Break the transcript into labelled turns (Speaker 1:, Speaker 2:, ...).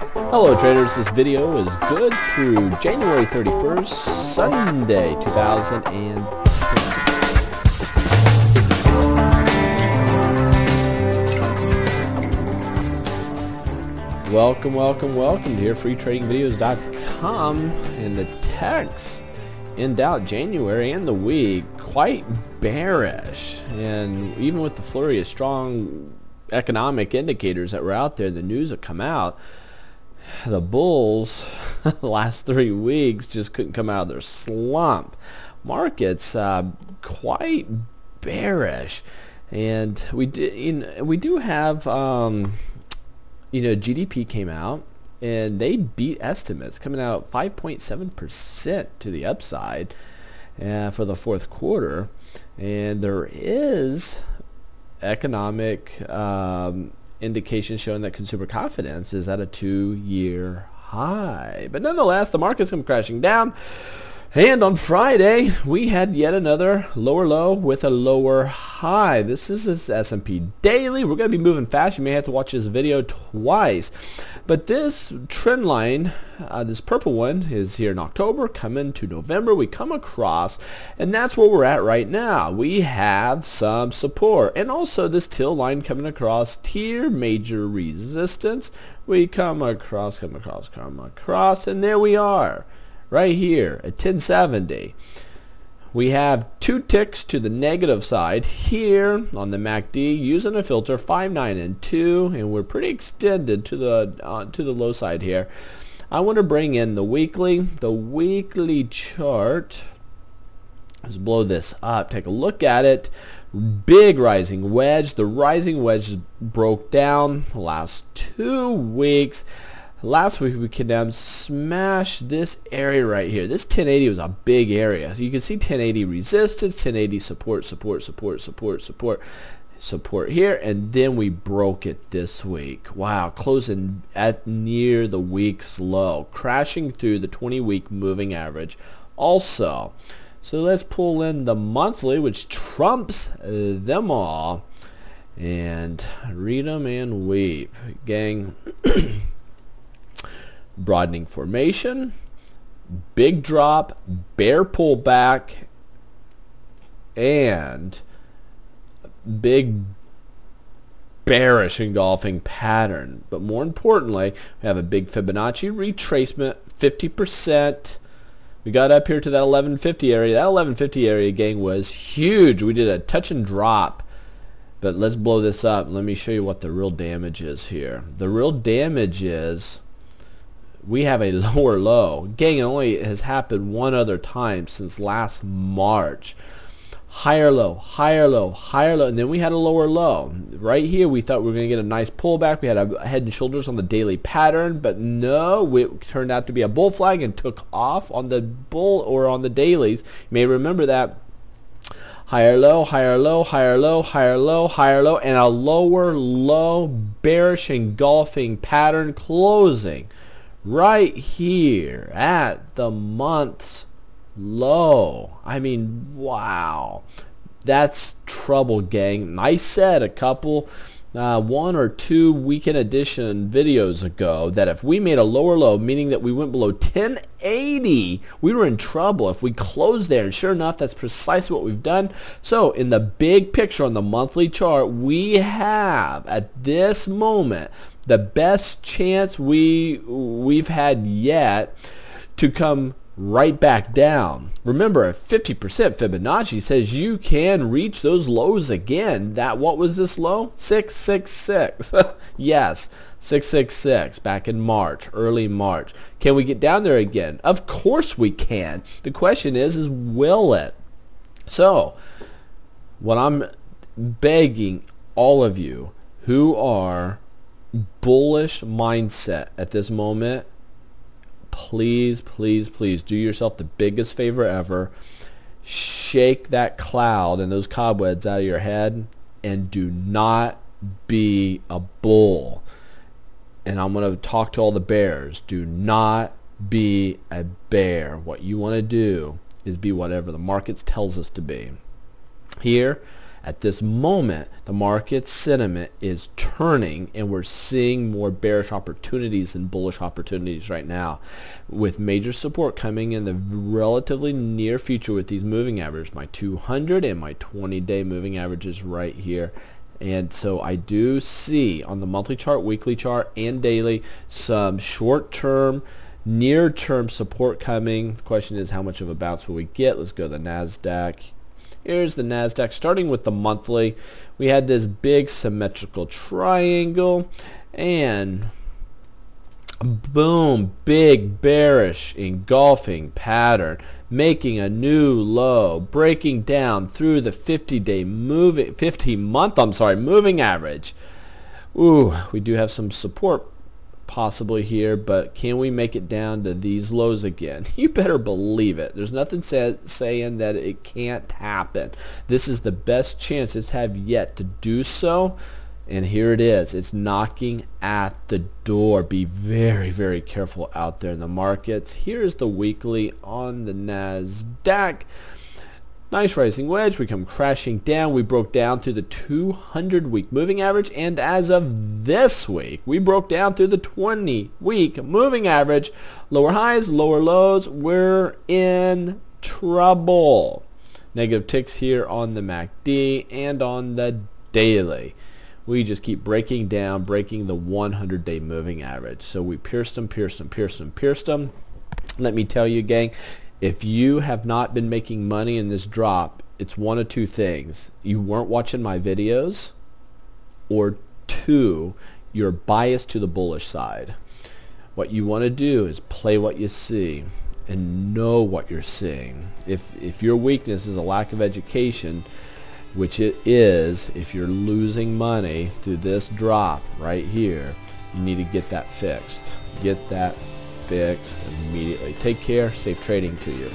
Speaker 1: Hello traders, this video is good through January 31st, Sunday, 2020. Welcome to your freetradingvideos.com. And the techs in doubt January and the week quite bearish, and even with the flurry of strong economic indicators that were out there, the news that come out, the bulls the last 3 weeks just couldn't come out of their slump. Markets quite bearish, and we do have GDP came out and they beat estimates, coming out 5.7% to the upside for the fourth quarter, and there is economic indications showing that consumer confidence is at a 2-year high. But nonetheless, the market's come crashing down. And on Friday, we had yet another lower low with a lower high. This is this S&P daily. We're going to be moving fast. You may have to watch this video twice. But this trend line, this purple one, is here in October, coming to November. We come across, and that's where we're at right now. We have some support. And also this teal line coming across, tier major resistance. We come across, and there we are. Right here at 1070. We have 2 ticks to the negative side here on the MACD using a filter 5, 9, and 2, and we're pretty extended to the low side here. I want to bring in the weekly chart. Let's blow this up. Take a look at it. Big rising wedge. The rising wedge broke down the last 2 weeks. Last week we came down, smashed this area right here. This 1080 was a big area. So you can see 1080 resistance, 1080 support here, and then we broke it this week. Wow, closing at near the week's low, crashing through the 20-week moving average also. So let's pull in the monthly, which trumps them all, and read them and weep. Gang. Broadening formation, big drop, bear pullback, and big bearish engulfing pattern. But more importantly, we have a big Fibonacci retracement, 50%. We got up here to that 1150 area. That 1150 area, gang, was huge. We did a touch and drop. But let's blow this up. Let me show you what the real damage is here. The real damage is we have a lower low. Gang, it only has happened one other time since last March. Higher low, and then we had a lower low. Right here we thought we were going to get a nice pullback. We had a head and shoulders on the daily pattern, but no, it turned out to be a bull flag and took off on the bull or on the dailies. You may remember that. Higher low, and a lower low, bearish engulfing pattern closing right here at the month's low. I mean, wow, that's trouble, gang. And I said a couple 1 or 2 weekend edition videos ago that if we made a lower low, meaning that we went below 1080, we were in trouble if we closed there. And sure enough, that's precisely what we've done. So in the big picture on the monthly chart, we have at this moment the best chance we've had yet to come right back down. Remember, a 50% Fibonacci says you can reach those lows again. What was this low? 666. Yes, 666 back in March, early March. Can we get down there again? Of course we can. The question is will it? So, what I'm begging all of you who are bullish mindset at this moment, please do yourself the biggest favor ever. Shake that cloud and those cobwebs out of your head and do not be a bull. And I'm going to talk to all the bears. Do not be a bear. What you want to do is be whatever the market tells us to be. Here At this moment, the market sentiment is turning, and we're seeing more bearish opportunities than bullish opportunities right now, with major support coming in the relatively near future with these moving averages, my 200 and my 20-day moving averages right here. And so I do see on the monthly chart, weekly chart, and daily some short-term, near-term support coming. The question is, how much of a bounce will we get? Let's go to the Nasdaq. Here's the Nasdaq. Starting with the monthly, we had this big symmetrical triangle, and boom, big bearish engulfing pattern, making a new low, breaking down through the 50-month moving average. Ooh, we do have some support possibly here, but can we make it down to these lows again? You better believe it. There's nothing saying that it can't happen. This is the best chance it's have yet to do so, and here it is. It's knocking at the door. Be very, very careful out there in the markets. Here's the weekly on the Nasdaq. Nice rising wedge. We come crashing down. We broke down through the 200-week moving average, and as of this week, we broke down through the 20-week moving average. Lower highs, lower lows. We're in trouble. Negative ticks here on the MACD and on the daily. We just keep breaking down, breaking the 100-day moving average. So we pierced them, pierced them, pierced them, pierced them. Let me tell you, gang, if you have not been making money in this drop, it's one of two things. You weren't watching my videos, or two, you're biased to the bullish side. What you want to do is play what you see and know what you're seeing. If your weakness is a lack of education, which it is, if you're losing money through this drop right here, you need to get that fixed. Get that fixed immediately. Take care. Safe trading to you.